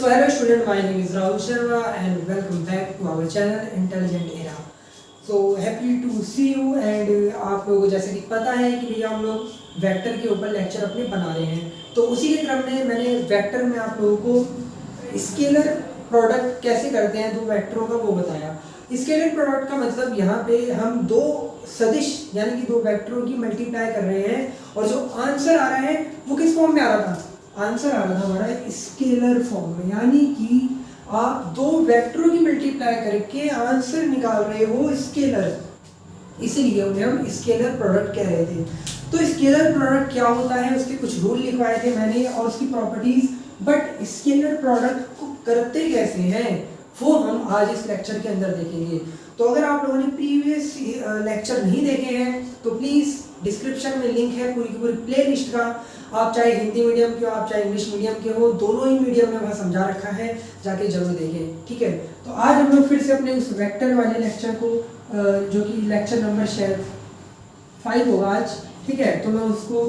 So hello student, my name is Rahul Sharma and welcome back to our channel Intelligent Era. So happy to see you and आप लोगों को जैसे कि पता है कि भैया हम लोग वेक्टर के ऊपर लेक्चर अपने बना रहे हैं, तो उसी के क्रम में मैंने वेक्टर में आप लोगों को स्केलर प्रोडक्ट कैसे करते हैं दो वेक्टरों का वो बताया। स्केलर प्रोडक्ट का मतलब यहाँ पे हम दो सदिश यानी कि दो वेक्टरों की मल्टीप्लाई कर रहे हैं और जो आंसर आ रहा है वो किस फॉर्म में आ रहा था, आंसर आ रहा था हमारा स्केलर फॉर्म में, यानी कि आप दो वेक्टरों की मल्टीप्लाई करके आंसर निकाल रहे हो स्केलर, इसीलिए उन्हें हम स्केलर प्रोडक्ट कह रहे थे। तो स्केलर प्रोडक्ट क्या होता है उसके कुछ रूल लिखवाए थे मैंने और उसकी प्रॉपर्टीज, बट स्केलर प्रोडक्ट को करते कैसे हैं वो हम आज इस लेक्चर के अंदर देखेंगे। तो अगर आप लोगों ने प्रीवियस लेक्चर नहीं देखे हैं तो प्लीज़ डिस्क्रिप्शन में लिंक है पूरी की पूरी प्ले लिस्ट का, आप चाहे हिंदी मीडियम के हो आप चाहे इंग्लिश मीडियम के हो, दोनों ही मीडियम में वहाँ समझा रखा है, जाके जरूर देखें। ठीक है, तो आज हम लोग फिर से अपने उस वेक्टर वाले लेक्चर को जो कि लेक्चर नंबर शायद 5 होगा आज, ठीक है, तो मैं उसको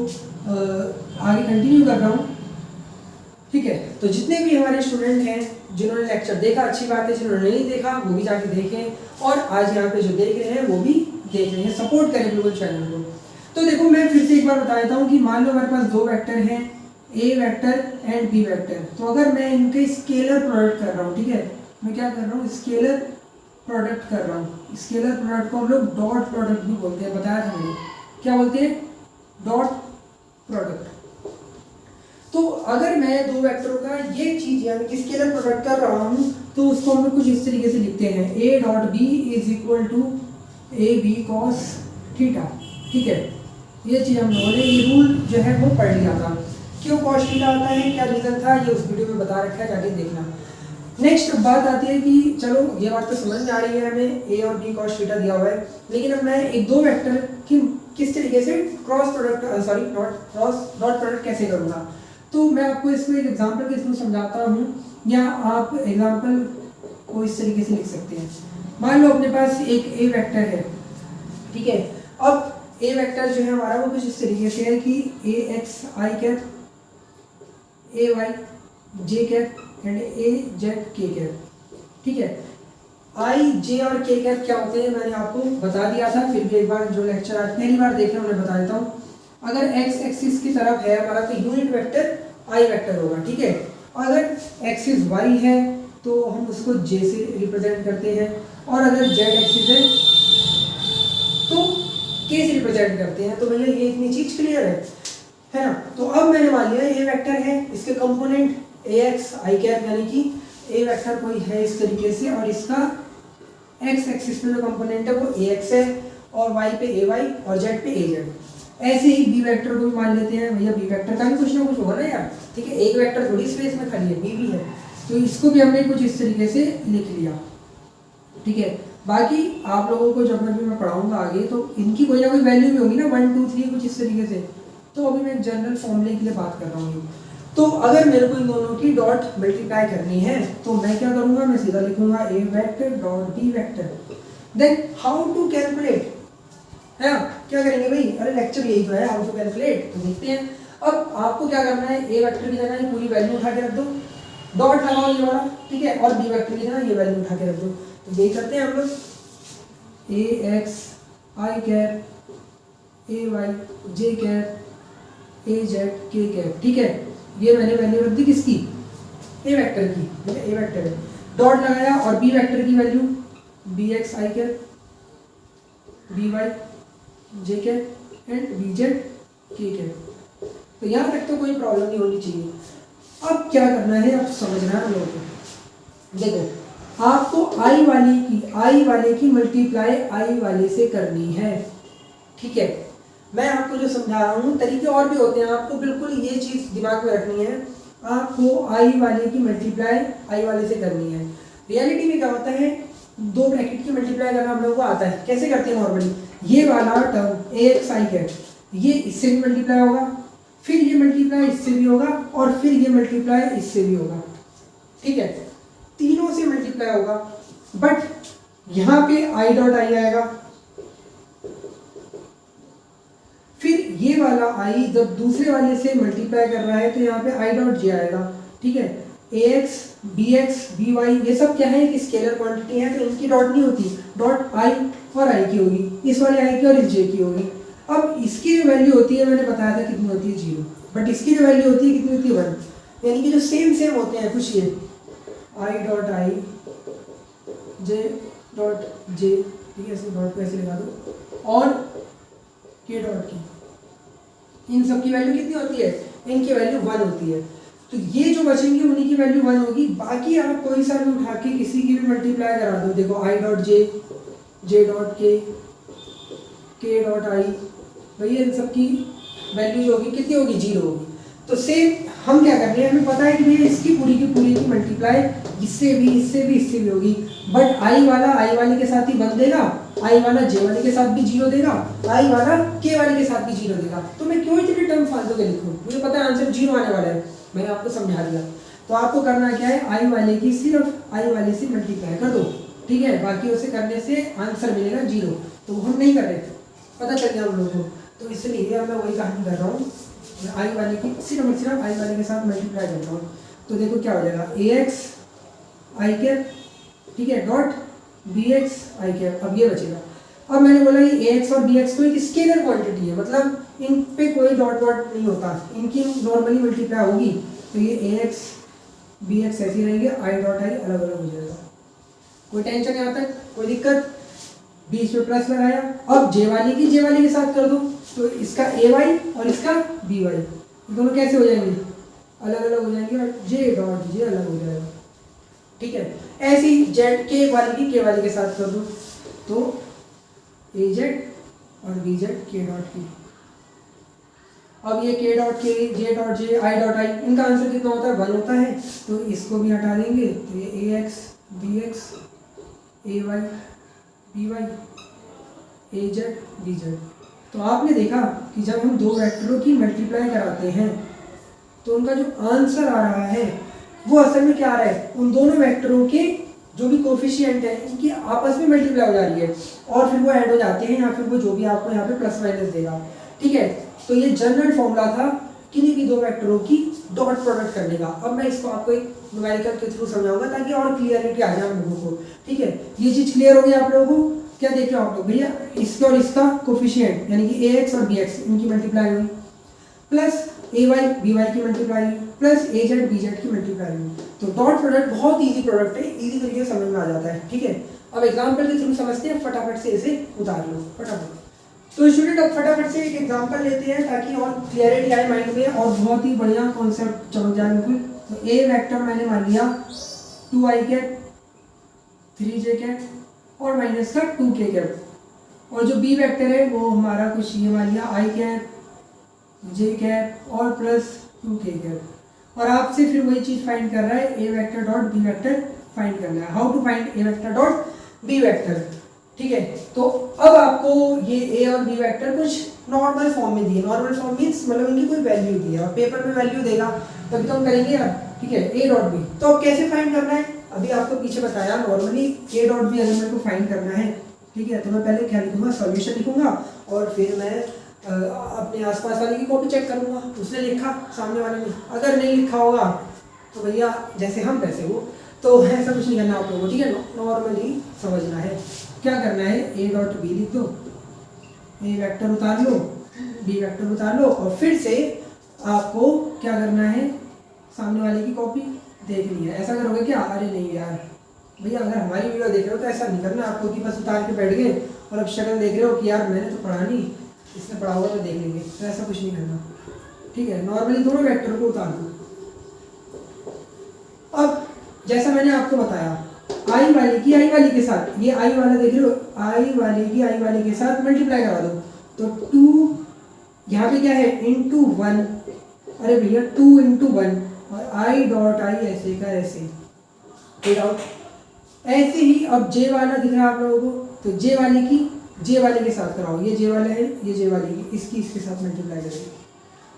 आगे कंटिन्यू कर रहा हूँ। ठीक है, तो जितने भी हमारे स्टूडेंट हैं जिन्होंने लेक्चर देखा अच्छी बात है, जिन्होंने नहीं देखा वो भी जाके देखें और आज यहाँ पे जो देख रहे हैं वो भी देख रहे हैं, सपोर्ट करें बिल्कुल चैनल को। तो देखो मैं फिर से एक बार बता देता हूँ कि मान लो हमारे पास दो वेक्टर हैं, ए वेक्टर एंड बी वेक्टर। तो अगर मैं इनके स्केलर प्रोडक्ट कर रहा हूँ, ठीक है, मैं क्या कर रहा हूँ स्केलर प्रोडक्ट कर रहा हूँ। स्केलर प्रोडक्ट को हम लोग डॉट प्रोडक्ट भी बोलते हैं, बताया था मैंने, क्या बोलते हैं, डॉट प्रोडक्ट। तो अगर मैं दो वेक्टरों का ये चीज यानी कि स्केलर प्रोडक्ट कर रहा हूँ तो उसको हम लोग कुछ इस तरीके से लिखते हैं, A dot B is equal to A B cos theta. ठीक है, ये चीज़ हम लोगों ने ये रूल जो है वो पढ़ लिया था। क्यों कॉस थीटा आता है, क्या रीज़न था, ये उस वीडियो में बता रखा है, जाके देखना। नेक्स्ट बात आती है कि चलो ये बात तो समझ में आ रही है हमें, ए और बी कॉस थीटा दिया हुआ है, लेकिन अब मैं एक दो वेक्टर की किस तरीके से cross product sorry dot product कैसे करूँगा। तो मैं आपको इसको एक एग्जांपल के थ्रू समझाता हूँ, या आप एग्जांपल को इस तरीके से लिख सकते हैं। मान लो अपने पास एक ए वेक्टर है, ठीक है, अब ए वेक्टर जो है हमारा वो कुछ इस तरीके से है कि a x i cap, a y j cap and a z k cap. ठीक है, आई जे और के कैप क्या होते हैं मैंने आपको बता दिया था, फिर भी एक बार जो लेक्चर आज पहली बार देख रहे हैं उन्हें बता देता हूँ। अगर एक्स एक्सिस की तरफ है हमारा तो यूनिट वेक्टर आई वेक्टर होगा, ठीक है, अगर एक्सिस वाई है तो हम उसको जे से रिप्रेजेंट करते हैं, और अगर जेड एक्सिस है तो के से रिप्रेजेंट करते हैं। तो भैया ये इतनी चीज क्लियर है ना। तो अब मैंने मान लिया ये वेक्टर है, इसके component A x i cap यानी कि ए वेक्टर कोई है इस तरीके से, और इसका एक्स एक्सिस में जो कंपोनेंट है वो ए एक्स है और वाई पे ए वाई और जेड पे ए जेड। ऐसे ही बी वेक्टर को भी मान लेते हैं, भैया बी वेक्टर का भी कुछ ना कुछ होगा ना यार, ठीक है, एक वेक्टर थोड़ी स्पेस में खाली है, बी भी है, तो इसको भी हमने कुछ इस तरीके से लिख लिया। ठीक है, बाकी आप लोगों को जब मैं पढ़ाऊंगा आगे तो इनकी कोई ना कोई वैल्यू भी होगी ना, 1 2 3 कुछ इस तरीके से। तो अभी मैं जनरल फॉर्मूले के लिए बात कर रहा हूँ। तो अगर मेरे को इन दोनों की डॉट मल्टीप्लाई करनी है तो मैं क्या करूँगा, मैं सीधा लिखूंगा a vector dot b vector. Then how to calculate है ना, क्या करेंगे भाई, अरे लेक्चर यही तो है, हाउ टू कैलकुलेट, तो देखते हैं। अब आपको क्या करना है, ए वेक्टर की जगह पूरी वैल्यू उठा के रख दो, डॉट लगाओ ये वाला, ठीक है, और बी वेक्टर की जगह ये वैल्यू उठा के रख दो। तो यही करते हैं हम लोग, a x i cap a y j cap a z k cap. ठीक है, ये मैंने वैल्यू रख दी किसकी, ए वेक्टर की, ठीक है, ए वेक्टर है, डॉट लगाया, और बी वेक्टर की value B x i cap B y j cap and B z k cap. तो यहाँ तक तो कोई प्रॉब्लम नहीं होनी चाहिए। अब क्या करना है, आप समझना है लोगों को, देखो आपको आई वाले की मल्टीप्लाई आई वाले से करनी है। ठीक है, मैं आपको जो समझा रहा हूँ तरीके और भी होते हैं, आपको बिल्कुल ये चीज़ दिमाग में रखनी है, आपको आई वाले की मल्टीप्लाई आई वाले से करनी है। रियलिटी में क्या होता है, दो ब्रैकेट की मल्टीप्लाई करना हम लोगों को आता है, कैसे करते हैं नॉर्मली, ये वाला term A x i cap ये इससे भी मल्टीप्लाई होगा, फिर ये मल्टीप्लाई इससे भी होगा, और फिर ये मल्टीप्लाई इससे भी होगा। ठीक है, तीनों से मल्टीप्लाई होगा, बट यहाँ पे आई डॉट आई आएगा, फिर ये वाला आई जब दूसरे वाले से मल्टीप्लाई कर रहा है तो यहाँ पे आई डॉट जे आएगा। ठीक है, a x b x b y ये सब क्या है कि स्केलर क्वांटिटी है, तो इनकी डॉट नहीं होती, डॉट आई और आई की होगी, इस वाले आई की और इस जे की होगी। अब इसकी जो वैल्यू होती है मैंने बताया था कितनी होती है 0, बट इसकी जो वैल्यू होती है कितनी होती है 1, यानी कि जो सेम होते हैं कुछ ये I dot I J dot J, ठीक है, इसमें डॉट को ऐसे लगा दो, और के डॉट की, इन सब की वैल्यू कितनी होती है, इनकी वैल्यू 1 होती है। तो ये जो बचेंगे उन्हीं की वैल्यू 1 होगी, बाकी आप कोई सा भी उठा के किसी की भी मल्टीप्लाई करा दो, देखो I dot J, J dot के डॉट आई, भैया इन सब की वैल्यू जो होगी कितनी होगी, 0 होगी। तो सेम हम क्या कर रहे हैं, हमें पता है कि भैया इसकी पूरी की मल्टीप्लाई इससे भी होगी, बट आई वाला आई वाले के साथ ही 1 देगा, आई वाला जे वाले के साथ भी 0 देगा, आई वाला के वाले के साथ भी 0 देगा। तो मैं क्यों इतनी टर्म फालतू के लिखूं, मुझे पता है आंसर 0 आने वाला है, मैंने आपको समझा दिया। तो आपको करना क्या है, आई वाले की सिर्फ आई वाले से मल्टीप्लाई कर दो, ठीक है, बाकी उसे करने से आंसर मिलेगा 0, तो हम नहीं कर रहे, पता चल गया हम लोगों को। तो इसलिए मैं वही कहानी कर रहा हूँ, आई वाले की सिर्फ आई वाले के साथ मल्टीप्लाई कर रहा हूँ। तो देखो क्या हो जाएगा, ए एक्स आई कैप, ठीक है, dot B x i cap. अब ये बचेगा, अब मैंने बोला ये ए एक्स और बी एक्स तो एक स्केलर क्वांटिटी है, मतलब इन पे कोई डॉट वॉट नहीं होता, इनकी नॉर्मली मल्टीप्लाई होगी, तो ये ए एक्स बी एक्स ऐसी रहेंगे, आई डॉट आई अलग अलग हो जाएगा, कोई टेंशन यहाँ तक, कोई दिक्कत, बीच में प्लस लगाया। अब जे वाली की जे वाले के साथ कर दो, तो इसका ए वाई और इसका बी वाई दोनों कैसे हो जाएंगे, अलग अलग हो जाएंगे, और जे डॉट जे अलग हो जाएगा, ठीक है। ऐसे ही जेड के वाली की के वाले के साथ कर दो, तो ए जेड और बी जेड के डॉट की। अब ये के डॉट के, J dot J, I dot I, इनका आंसर कितना होता है, 1 होता है, तो इसको भी हटा देंगे, तो ये ए एक्स बी एक्स, ए वाई बी वाई, ए जेड बी जेड। तो आपने देखा कि जब हम दो वेक्टरों की मल्टीप्लाई कराते हैं तो उनका जो आंसर आ रहा है वो असल में क्या आ रहा है, उन दोनों वेक्टरों के जो भी कोफिशिएंट है इनकी आपस में मल्टीप्लाई हो जा रही है, और फिर वो ऐड हो जाते हैं, या फिर वो जो भी आपको यहाँ पे प्लस माइनस देगा, ठीक है। तो ये जनरल फॉर्मूला था किन्हीं भी दो वेक्टरों की डॉट प्रोडक्ट करने का। अब मैं इसको आपको एक न्यूमेरिकल के थ्रू समझाऊंगा ताकि और क्लियरिटी आ जाए हम लोगों को, ठीक है। ये चीज़ क्लियर हो गई आप लोगों को, क्या देख रहे हो आप लोग, भैया इसका और इसका कोफिशिएंट यानी कि ए एक्स और बी एक्स इनकी मल्टीप्लाई हुई, प्लस ए वाई बी वाई की मल्टीप्लाई हुई, प्लस ए जेड बी जेड की मल्टीप्लाई हुई। तो डॉट प्रोडक्ट बहुत ईजी प्रोडक्ट है, ईजी तरीके से समझ में आ जाता है, ठीक है। अब एग्जाम्पल के थ्रू समझते हैं, फटाफट से इसे उतार लो फटाफट। तो स्टूडेंट अब फटाफट से एक एग्जांपल लेते हैं ताकि और क्लियरिटी आए माइंड में और बहुत ही बढ़िया कॉन्सेप्ट चमक जाए बिल्कुल। तो ए वेक्टर मैंने मान लिया 2i कैप 3j कैप और माइनस का 2k कैप, और जो बी वेक्टर है वो हमारा कुछ ये मान लिया i कैप j कैप और प्लस 2k कैप, और आपसे फिर वही चीज़ फाइंड कर रहा है a vector dot b vector find करना है, how to find a vector dot b vector, ठीक है। तो अब आपको ये ए और बी वेक्टर कुछ नॉर्मल फॉर्म में दिए, नॉर्मल फॉर्म मीन्स मतलब इनकी कोई वैल्यू दी है और पेपर में वैल्यू देगा तभी तो हम करेंगे यार, ठीक है। ए डॉट बी तो अब कैसे फाइंड करना है, अभी आपको पीछे बताया नॉर्मली ए डॉट बी अगर मेरे को फाइंड करना है, ठीक है, तो मैं पहले क्या लिखूंगा, सॉल्यूशन लिखूंगा और फिर मैं अपने आसपास वाले की कॉपी चेक करूंगा, उसने लिखा सामने वाले ने, अगर नहीं लिखा होगा तो भैया जैसे हम वैसे वो, तो ऐसा कुछ नहीं करना आप लोगों को, ठीक है, नॉर्मली समझना है। क्या करना है, ए डॉट बी लिख दो, ए वेक्टर उतार लो, बी वेक्टर उतार लो, और फिर से आपको क्या करना है, सामने वाले की कॉपी देखनी है। ऐसा करोगे क्या, अरे नहीं यार भैया अगर हमारी वीडियो देख रहे हो तो ऐसा नहीं करना आपको कि बस उतार के बैठ गए और अब शक्ल देख रहे हो कि यार मैंने तो पढ़ा नहीं, इसने पढ़ा हुआ तो देख लेंगे, तो ऐसा कुछ नहीं करना, ठीक है। नॉर्मली दोनों वेक्टर को उतार दो। अब जैसा मैंने आपको बताया आई वाले की आई वाले के साथ, ये आई वाला देख रहे हो, आई वाले की आई वाले के साथ मल्टीप्लाई करा दो, तो 2 यहाँ पे क्या है इंटू 1, अरे भैया 2 इंटू 1 और आई डॉट आई ऐसे का ऐसे, ऐसे ही। अब जे वाला दिख रहा है आप लोगों को, तो जे वाले की जे वाले के साथ कराओ, ये जे वाला है ये जे वाले की, इसकी इसके साथ मल्टीप्लाई करेंगे,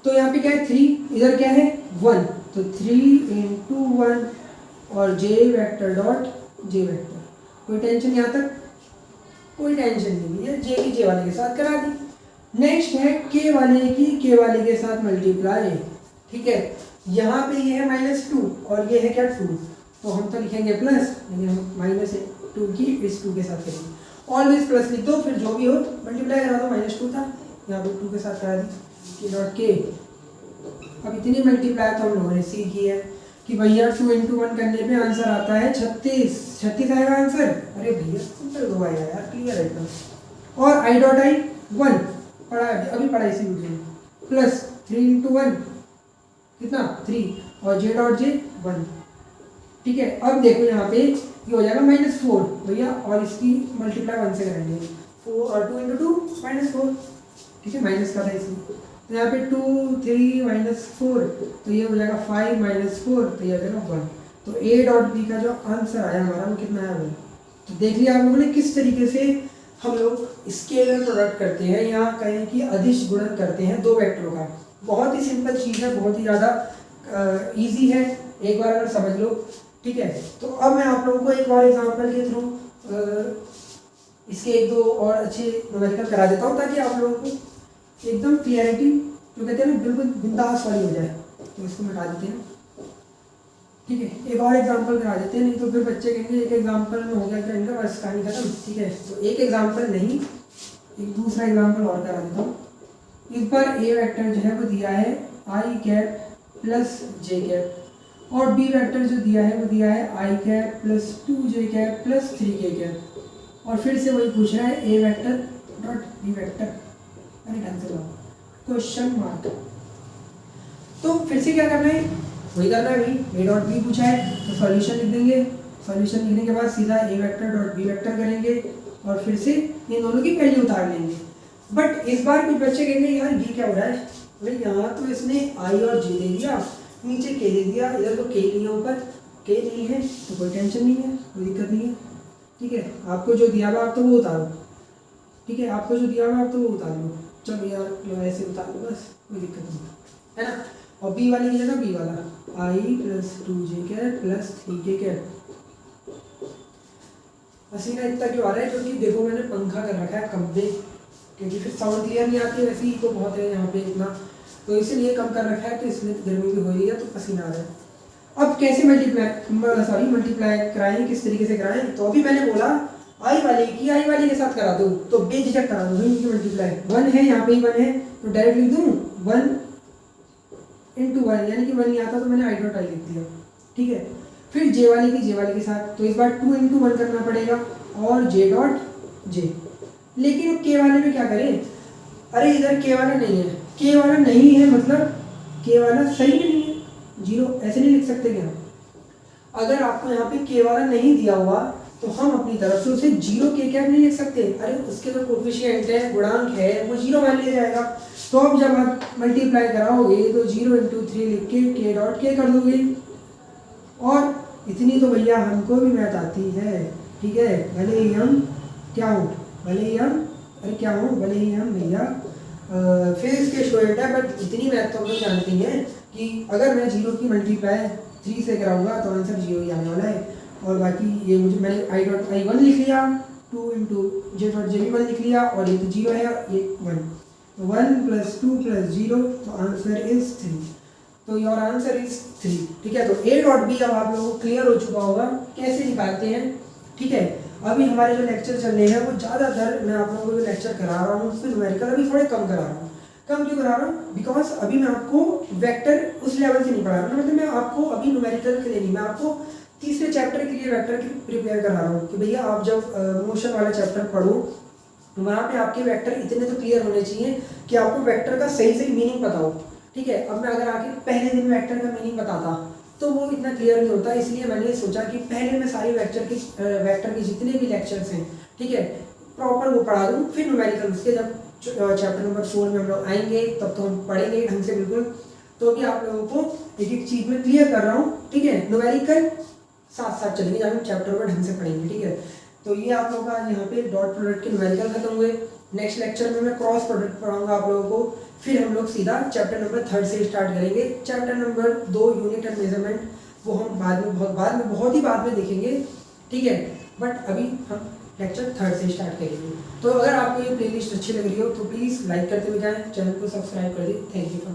तो यहाँ पे क्या है 3, इधर क्या है 1, तो 3 इंटू 1 और जे वेक्टर डॉट जे वेक्टर। कोई टेंशन यहाँ तक, कोई टेंशन नहीं है, जे की जे वाले के साथ करा दी। नेक्स्ट है के वाले की के वाले के साथ मल्टीप्लाई, ठीक है। यहाँ पे ये है -2 और ये है क्या 2, तो हम तो लिखेंगे प्लस, लेकिन हम -2 की इस 2 के साथ करेंगे। ऑलवेज प्लस लिख दो, फिर जो भी हो मल्टीप्लाई करा दो, -2 था यहाँ पे 2 के साथ करा दी, के डॉट के। अब इतनी मल्टीप्लाई तो हम लोगों ने सीखी है कि भैया 2 × 1 करने पे आंसर आता है 36 आएगा आंसर। अरे भैया सिंपल दो आया यार, क्लियर है एकदम। और आई डॉट आई 1 पढ़ा, अभी पढ़ा इसी वीडियो में, प्लस 3 × 1 कितना 3 और जे डॉट जे 1। ठीक है, अब देखो यहाँ पे ये हो जाएगा -4 भैया, और इसकी मल्टीप्लाई 1 से करेंगे, 4 और 2 × 2 -4। ठीक है, माइनस का था इसमें, तो यहाँ पे 2 3 -4, तो ये हो जाएगा 5 -4, तो ये हो जाएगा 1। तो ए डॉट बी का जो आंसर आया हमारा वो कितना आया 1। तो देख लिया आप लोगों ने किस तरीके से हम लोग स्केलर प्रोडक्ट करते हैं, यहाँ कहें कि अदिश गुणन करते हैं दो वेक्टरों का। बहुत ही सिंपल चीज़ है, बहुत ही ज़्यादा ईजी है, एक बार अगर समझ लो। ठीक है, तो अब मैं आप लोगों को एक और एग्जांपल के थ्रू इसके एक दो और अच्छे न्यूमेरिकल करा देता हूँ, ताकि आप लोगों को एकदम क्लियरिटी जो कहते हैं ना बिल्कुल बिंदास वाली हो जाए। तो इसको मिटा देते हैं। ठीक है, एक और एग्जांपल करा देते हैं, नहीं तो फिर बच्चे कहेंगे एक एग्जांपल में हो गया क्या इनका, बस कहानी खत्म। ठीक है, तो एक एग्जांपल नहीं, एक दूसरा एग्जांपल और करा देता हूँ। इस बार ए वेक्टर जो है वो दिया है i cap plus j cap, और बी वेक्टर जो दिया है वो दिया है i cap plus 2j cap plus 3k cap, और फिर से वही पूछ रहा है a vector dot b vector. अरे ढंग से लाओ, क्वेश्चन मार्क। तो फिर से क्या करना है, वही करना है भाई, ए डॉट बी पूछा है तो सॉल्यूशन लिख देंगे। सॉल्यूशन लिखने के बाद सीधा ए वेक्टर डॉट बी वेक्टर करेंगे, और फिर से इन दोनों की वैल्यू उतार लेंगे। बट इस बार कुछ बच्चे कहेंगे यार ये क्या हो रहा है भाई, यहाँ तो इसने आई और जे दे दिया, नीचे के दे दिया, इधर तो के नहीं है, ऊपर के नहीं है, तो कोई टेंशन नहीं है, कोई दिक्कत नहीं है। ठीक है, आपको जो दिया हुआ आप तो वो उतारो। ठीक है, आपको जो दिया हुआ आप तो वो उतार लो, चलो यार लो ऐसे उतार लो, बस कोई दिक्कत नहीं है ना। और बी वाली की जगह बी वाला i plus 2j cap plus 3k cap. पसीना इतना क्यों आ रहा है, क्योंकि देखो मैंने पंखा कर रखा है कम पे, क्योंकि फिर साउंड क्लियर नहीं आती है, वैसे ही तो बहुत है यहाँ पे इतना, तो इसीलिए कम कर रखा है, तो इसलिए गर्मी भी हो रही है तो पसीना आ रहा है। अब कैसे मल्टीप्लाई कराएं, किस तरीके से कराएं, तो अभी मैंने बोला आई वाले के साथ करा दो, तो बेझिझक करा दो इनकी मल्टीप्लाई। 1 है यहाँ पे ही 1 है, तो डायरेक्ट लिख दूँ 1 × 1, यानी कि 1 नहीं आता तो मैंने आई डॉट आई लिख दिया। ठीक है, फिर जे वाले के साथ, तो इस बार 2 × 1 करना पड़ेगा, और जे डॉट जे। लेकिन के वाले में क्या करें, अरे इधर के वाला नहीं है, के वाला नहीं है मतलब के वाला सही में नहीं है, 0 ऐसे नहीं लिख सकते क्या। अगर आपको यहाँ पे के वाला नहीं दिया हुआ तो हम अपनी तरफ से उसे 0 के कैप नहीं लिख सकते, अरे उसके जो कोफिशिएंट है, गुणांक है, वो 0 मान लिया जाएगा। तो अब जब आप मल्टीप्लाई कराओगे तो 0 × 3 लिख के डॉट के कर दोगे, और इतनी तो भैया हमको भी मैथ आती है। ठीक है, भले ही हम क्या हो, भले ही हम भैया फिजिक्स के स्टूडेंट है, बट इतनी मैथ तो हम लोग जानते हैं कि अगर मैं 0 की मल्टीप्लाई 3 से कराऊंगा तो आंसर 0 ही आने वाला है। और बाकी ये मुझे मैंने आई डॉट आई 1 लिख लिया, 2 × जे डॉट जे भी 1 लिख लिया, और ये तो 0 है और ये 1, तो 1 + 2 + 0, तो आंसर इज 3। तो योर आंसर इज 3। ठीक है, तो ए डॉट बी अब आप लोगों को क्लियर हो चुका होगा कैसे निकालते हैं। ठीक है, अभी हमारे जो लेक्चर चल रहे हैं वो ज़्यादातर मैं आप लोगों को जो लेक्चर करा रहा हूँ उसमें न्यूमेरिकल अभी थोड़े कम करा रहा हूँ। कम क्यों करा रहा हूँ, बिकॉज अभी मैं आपको वेक्टर उस लेवल से नहीं पढ़ा रहा हूँ, मतलब मैं आपको अभी न्यूमेरिकल के लिए नहीं, मैं आपको तीसरे चैप्टर के लिए वेक्टर की प्रिपेयर करा रहा हूँ कि भैया आप जब मोशन वाला चैप्टर पढ़ो तो वहाँ पे आपके वेक्टर इतने तो क्लियर होने चाहिए कि आपको वेक्टर का सही सही मीनिंग पता हो। ठीक है, अब मैं अगर आके पहले दिन वेक्टर का मीनिंग बताता तो वो इतना क्लियर नहीं होता, इसलिए मैंने सोचा कि पहले मैं सारी वेक्टर के जितने भी लेक्चर्स हैं, ठीक है, प्रॉपर वो पढ़ा दूँ, फिर न्यूमेरिकल उसके जब चैप्टर नंबर 4 में हम लोग आएंगे तब तो हम पढ़ेंगे ढंग से बिल्कुल। तो अभी आप लोगों को एक एक चीज़ में क्लियर कर रहा हूँ। ठीक है, न्यूमेरिकल साथ साथ चलेंगे जब हम चैप्टर में ढंग से पढ़ेंगे। ठीक है, तो ये आप लोगों का यहाँ पे डॉट प्रोडक्ट के न्यूमेरिकल खत्म हुए। नेक्स्ट लेक्चर में मैं क्रॉस प्रोडक्ट पढ़ाऊंगा आप लोगों को, फिर हम लोग सीधा चैप्टर नंबर 3 से स्टार्ट करेंगे। Chapter number 2 unit and measurement वो हम बहुत ही बाद में देखेंगे। ठीक है, बट अभी हम लेक्चर 3 से स्टार्ट करेंगे। तो अगर आपको ये प्लेलिस्ट अच्छी लग रही हो तो प्लीज़ लाइक करते हुए जाएं, चैनल को सब्सक्राइब कर दें। Thank you for